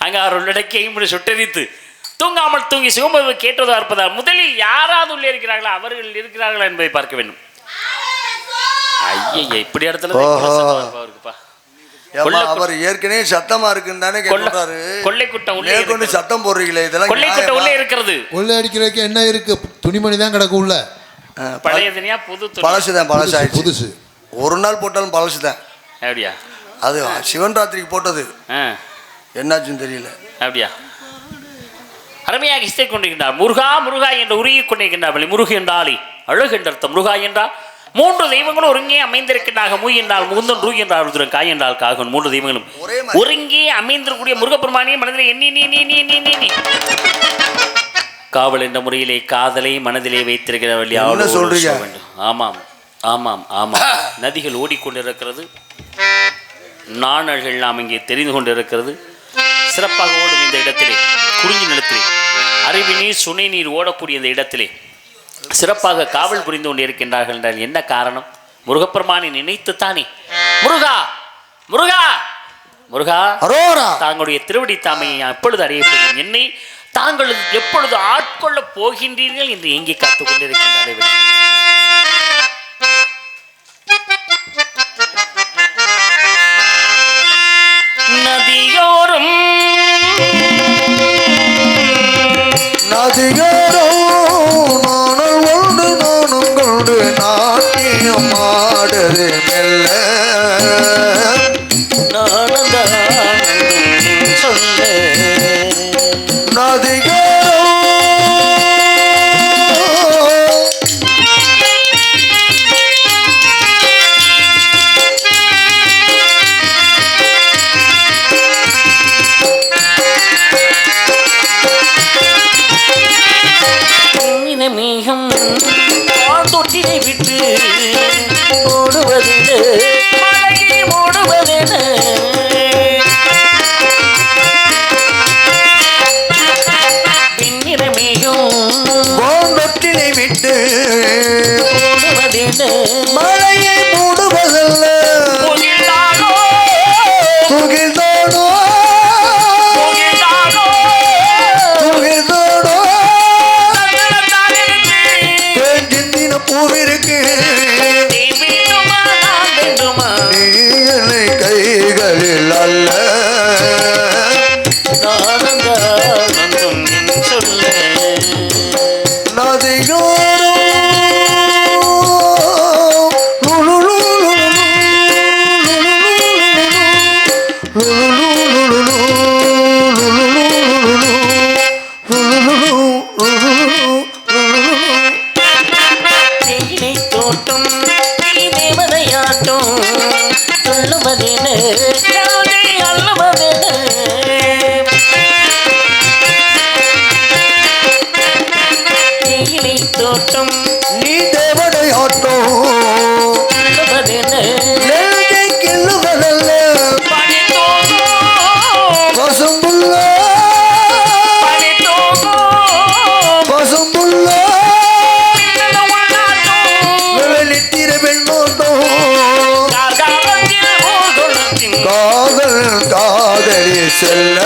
அங்கே அவர் உள்ளடக்கியும் சுட்டரித்து தூங்காமல் தூங்கி சிவம்பு கேட்டதா இருப்பதால் முதலில் யாராவது உள்ளே இருக்கிறார்களா அவர்கள் இருக்கிறார்களா என்பதை பார்க்க வேண்டும். ஐயா இப்படி இடத்துல இருக்குப்பா. அவர் ஏற்கனவே சத்தமா இருக்குன்னு தானே கேட்டாரு. கொள்ளை கூட்டம் உள்ளே கொண்டு சத்தம் போடுறீங்களே, இதெல்லாம் கொள்ளை கூட்டம் உள்ளே இருக்கிறது. கொள்ளை அடிக்கிறதுக்கு என்ன இருக்கு? துணிமணி தான் கிடக்கு உள்ள. பழைய துணியா புது பழசுதான்? பழசாயிடுச்சு. புதுசு ஒரு நாள் போட்டாலும் பழசுதான். அப்படியா? அது சிவன் ராத்திரிக்கு போட்டது, என்னாச்சுன்னு தெரியல. அப்படியா? அருமையாக இசை கொண்டிருக்கின்றார். முருகா முருகா என்று உருகி கொண்டிருக்கின்றார். முருகு என்றாலே அழகு என்ற அர்த்தம். முருகா என்றால் மூன்று தெய்வங்களும் ஒருங்கே அமைந்திருக்கின்றாக. மூ என்றால் முகுந்தன், ரூ என்றால் ருத்ரன், காய் என்றால் காகன். மூன்று தெய்வங்களும் ஒருங்கே அமைந்திருக்கக்கூடிய முருகப்பெருமானியை மனதிலே எண்ணி நீ நீ நீ நீ நீ நீ காவல் என்ற முறையிலே காதலை மனதிலே வைத்திருக்கிற சொல்றீங்க. ஆமாம் ஆமாம் ஆமாம். நதிகள் ஓடிக்கொண்டிருக்கிறது, நாணல்கள் நாம் இங்கே தெரிந்து கொண்டிருக்கிறது. சிறப்பாக ஓடும் இந்த இடத்திலே, குறிஞ்சி நிலத்திலே அருவி நீர் சுனை நீர் ஓடக்கூடிய இந்த இடத்திலே சிறப்பாக காவல் புரிந்து கொண்டிருக்கின்றார்கள் என்றால் என்ன காரணம்? முருகப்பெருமானை நினைத்துத்தானே. முருகா முருகா முருகா, தாங்களுடைய திருவடி தாமையை எப்பொழுது அறியப்படும், என்னை தாங்கள் எப்பொழுது ஆட்கொள்ள போகின்றீர்கள் என்று எங்கே காத்துக் கொண்டிருக்கின்றார்கள். நதியோரும் நதியோரும் நானும் ஒன்று நானும் கொண்டு நாட்டியம் ஆடுது மெல்ல சொல்ல நதியோரும் மேகம் தொட்டினை விட்டு ஓடுவதென மழையை ஓடுவதென பின்னிற மேகம் தொட்டினை விட்டு ஓடுவதென மழையை மூடுவதல்ல புகிழ்ந்தானோ புகிழ்ந்தோனோ புகிழ்ந்தானோ புகிழ்ந்தோனோ பூவிருக்கு கைகளில் அல்ல சொல்ல நதியோரும் தோட்டம் நீ தேவனை ஆட்டம் கிள்ளுவதல்ல பசும்புள்ள பசும்புள்ள நித்திர பெண்ணோட்டம் காதல் காதலி செல்ல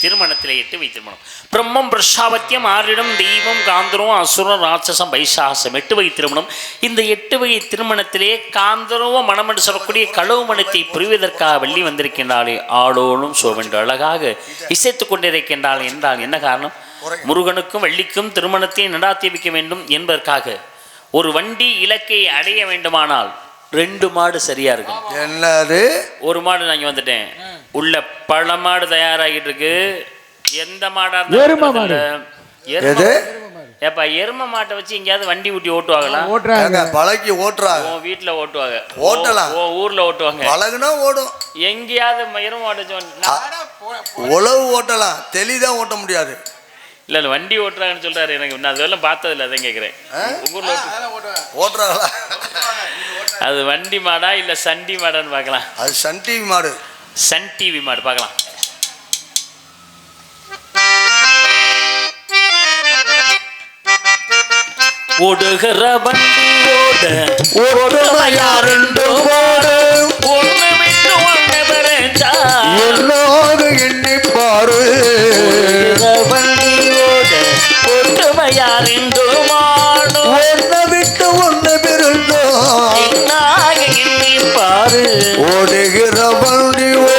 திருமணத்திலே எட்டு வை திருமணம். பிரம்மம் பிரஷாபத்தியம் ஆறிடம் தெய்வம் காந்தரம் அசுரம் ராட்சசம் வைசாசம் எட்டு வகை திருமணம். இந்த எட்டு வகை திருமணத்திலே காந்தரவ மனம் என்று சொல்லக்கூடிய களவு மனத்தை புரிவதற்காக வெள்ளி வந்திருக்கின்றாளே ஆளோனும் சோவென்று அழகாக இசைத்துக் கொண்டிருக்கின்றாள் என்றால் என்ன காரணம்? முருகனுக்கும் வெள்ளிக்கும் திருமணத்தை நடாத்தி வைக்க வேண்டும் என்பதற்காக. ஒரு வண்டி இலக்கை அடைய வேண்டுமானால் 2 மாடு சரியா இருக்கும். என்னது? ஒரு மாடு நான் இங்க வந்துட்டேன், உள்ள பல மாடு தயாராகிட்டு இருக்கு. எந்த மாடா எருமை மாடு. ஏப்பா எரும மாட்டை வச்சு எங்கேயாவது வண்டி ஊட்டி ஓட்டுவாங்களா? ஏங்க, பழகி ஓட்டுறாங்க. உன் வீட்டுல ஓட்டுவாங்க, ஓட்டலாம். ஓ ஊர்ல ஓட்டுவாங்க. பழகுனா ஓடும். எங்கேயாவது எரும மாட்டை வச்சு உழவு ஓட்டலாம், தெளிதான் ஓட்ட முடியாது. இல்ல இல்ல வண்டி ஓட்டுறாங்கன்னு சொல்றாரு. எனக்கு நான் அதெல்லாம் பார்த்தது இல்லை, அதான் கேட்குறேன். உங்க ஊர்ல ஓட்டுறாங்களா? அது வண்டி மாடா இல்ல சண்டி மாடான்னு பார்க்கலாம். அது சன் டிவி மாடு. சன் டிவி மாடு பார்க்கலாம். ஓடுகிற வண்டி ஓடுமையாருண்டு ஓடு. ஒண்ணு விட்டு ஒண்ணு பெறஞ்சா எல்லோரும் எண்ணி பாரு. வண்டி ஒட்டுமையாரிண்டு மாடு ஒன்ன விட்டு ஒண்ணு பெருந்தோ எண்ணி பாரு. ஓடுகிற வண்டி ஓடு.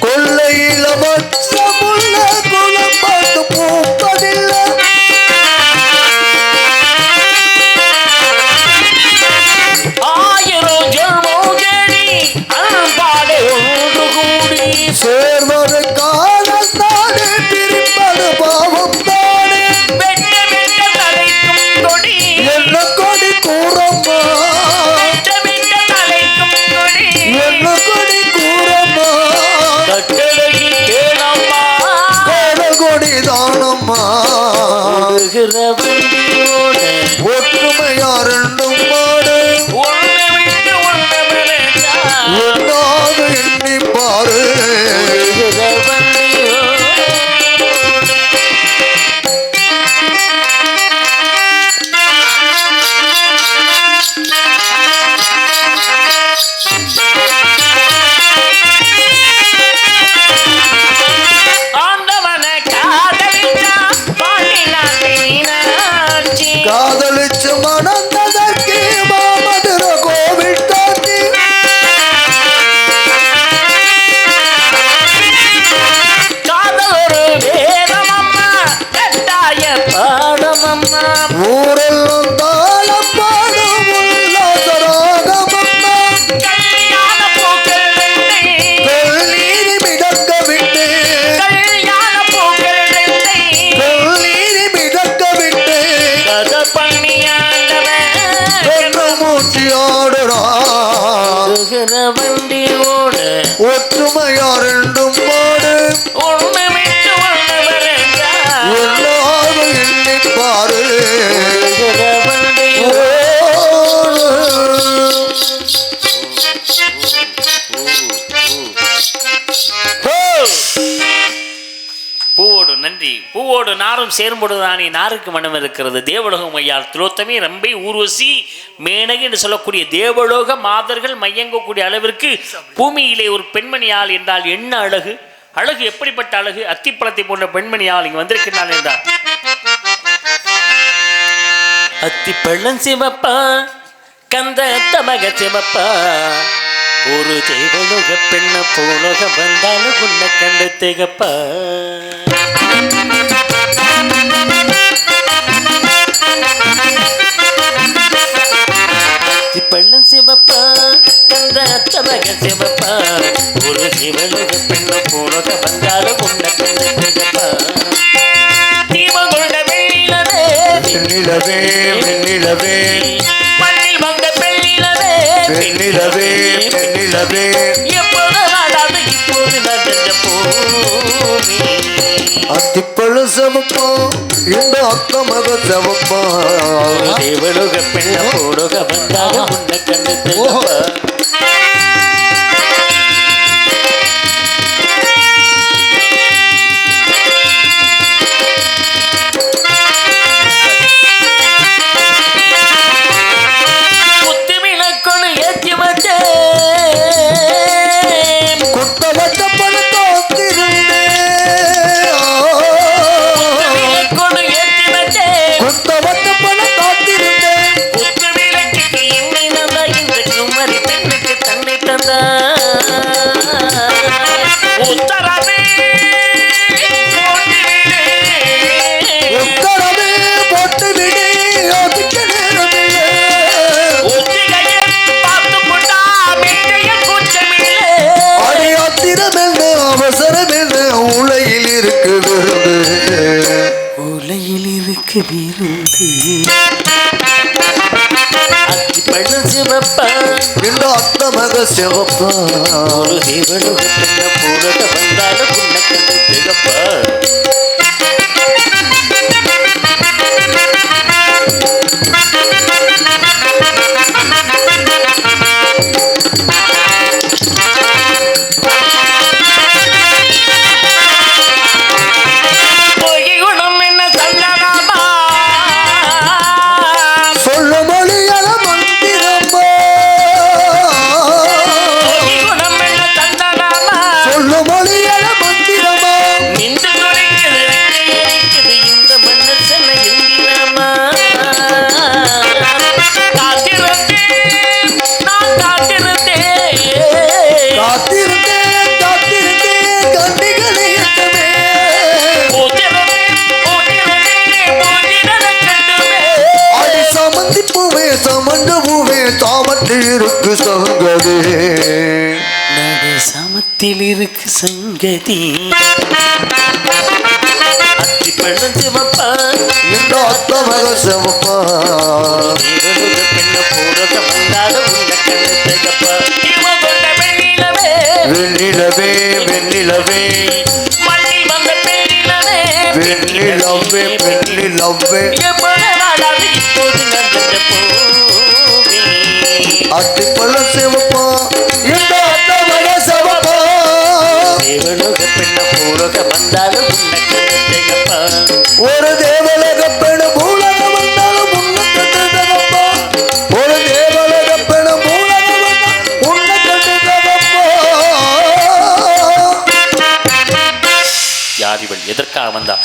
கொள்ளையில மச்சமுள்ள குலம் பார்த்து பூப்பதில்லை. ஆயிரம் ஜென்மோகேடி அன்பாடு ஒன்று கூடி சேர்வது காலம் தானே, பிரிப்பது பாவம் தானே. வெட்ட வெட்ட தலைக்கும் கொடி என்ன கொடி கூறம்மா, வெட்ட வெட்ட தலைக்கும் கொடி என்ன கொடி கூறம்மா. கட்டழகி கேளம்மா கோல கொடி தானம்மா. ஓடுகிற வண்டியோட ஒற்றுமையாரெண்டும் மாடு. ஒண்ணு விட்டு ஒண்ணு பெறஞ்சா என்னாது எண்ணி பாரு. ஓடுகிற வண்டியோட ஆண்டவனை காதலிச்சா பாண்டினாட்டி மீனாட்சி காதலிச்சு மணந்ததற்கு மாமதுர கோவில் தாண்டி. காதல் ஒரு வேதமம்மா கட்டாய பாடமம்மா ஊரெல்லாம் தாளம் பாடும் உல்லாசராகமம்மா. கல்யாண பூக்கள் ரெண்டை கல்லீரி மிதக்க விட்டு, கல்யாண பூக்கள் ரெண்டை கல்லீரி மிதக்க விட்டு கதை பண்ணி ஆண்டவன் கண்ணு மூச்சு ஆடுறா. வண்டியோட ஒற்றுமையாரெண்டும் மாடு. ஒண்ணு விட்டு ஒண்ணு பெறஞ்சா எல்லாரும் எண்ணி பாரு. வண்டியோட பூவோடு நன்றி. பூவோடு நாரும் சேர்ம்பொழுதுதானே நாருக்கு மனம் இருக்கிறது. தேவலோகம் ஐயால் திலோத்தமி ரம்பை ஊர்வசி மேனகி என்று சொல்லக்கூடிய தேவலோக மாதர்கள் மையங்கக்கூடிய அளவிற்கு பூமியிலே ஒரு பெண்மணியால் என்றால் என்ன அழகு, அழகு எப்படிப்பட்ட அழகு. அத்திப்பழத்தை போன்ற பெண்மணியால் இங்கு வந்திருக்கிறாள் என்றார். அத்திப்பழம் சிவப்பா கந்த தமக சிவப்பா ஒரு தேவலோக பெண்ண போலோக வந்தாலும் உன்னை கண்டு திகப்பா. பள்ளம் சிவப்பா கந்த தமக சிவப்பா ஒரு தேவலோக பெண்ண போலோக வந்தாலும் உன்னை கண்டு திகப்பா. தீபம் கொண்ட வெள்ளிலவே வெண்ணிலவே வெண்ணிலவே மண்ணில் வந்த பெண்ணிலவே வெண்ணிலவே வெண்ணிலவே எப்போது வாடாது இப்போது நடந்த பூமி. அத்திப்பழு செவப்பா இந்த அக்கமக செவப்பா. தேவலோக பெண்ண போடுக வந்தாலும் உன்னை கண்டு திகப்பா. குத்து விளக்கொன்னு ஏற்றி வச்சேன் குட்ட வட்ட பழத்தோத்திருந்தே. விளக்கொன்னு ஏற்றி வச்சேன் குட்ட வட்ட பழத்தோத்திருந்தே. குத்து விளக்குக்கு இன்னை இந்த குமரி பெண்ணுக்கு தலையில் இருக்கு விருந்து அத்திப்பழம் சிவப்பா இந்த அத்தமக சிவப்பா ஒரு தேவனுக்கு பெண்ண பூரக வந்தால புண்ணக்கண்டு திகப்பா இருக்கு சங்கதி நடு சமத்தில் இருக்கு சங்கதி அத்திப்பழம் சிவப்பா இந்த அத்தமக சிவப்பா பெண்ண பூரக வந்தால புண்ணக்கண்டு திகப்பா வெண்ணிலவே வெண்ணிலவே மண்ணில் வந்த பெண்ணிலவே வெண்ணிலவே வெண்ணிலவே இப்போது நடந்த போவே அத்திப்பழ சிவப்பா இந்த அத்தமக சிவப்பா தேவலோக பெண்ண பூலோக வந்தாலும் உன்னக்கண்டு திகப்பா ஒரு தேவலோக பெண் பூலோக வந்தாலும் உன்னக்கண்டு திகப்பா ஒரு தேவலோக பெண் பூலோக வந்தாலும் உன்னக்கண்டு திகப்பா யார் இவள் எதற்காக வந்தா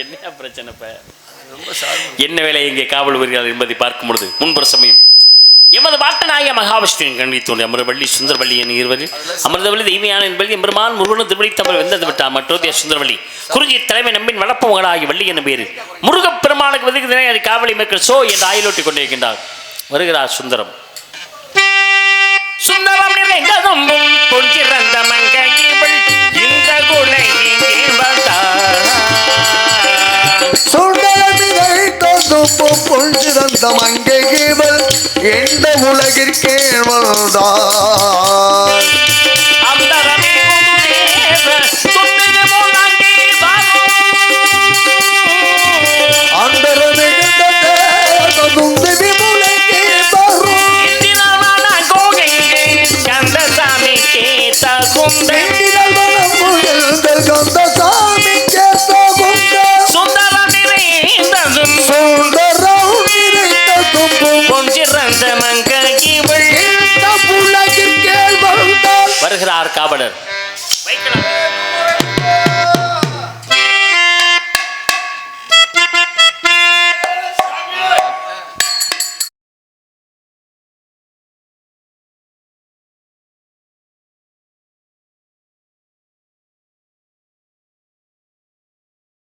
என்ன பிரச்சனை என்ன வேலை இங்கே காவல் வருகிறார் என்பதை பார்க்கும் பொழுது முன்புற சமயம் எமது பாட்டநாயக மகாவிஷ்ணுவின் கண்ணில் தோன்றி அமரவள்ளி சுந்தரவள்ளி என இருவரில் அமிர்தவள்ளி தெய்வயான என்பது எம்பெருமான் முருகனும் திருவள்ளி தமிழ் வெந்தது விட்டார் மற்றோதிய சுந்தரவள்ளி குறிஞ்சி தலைமை நம்பின் வளர்ப்பு மகனாகி வள்ளி என பேரு முருகப்பெருமானுக்கு வதிக்கு காவலை மேற்கொள் சோ என்று ஆயிலோட்டி கொண்டிருக்கின்றார் வருகிறார் சுந்தரம் சுந்தரம் நிறைந்ததும் பொன்றிறந்த மங்கையிவள் இந்த குலையில் வந்தாள் பொன்றிறந்த மங்கைகள் எந்த உலகிற்கே வந்தாள் வருகிறார் காவலர்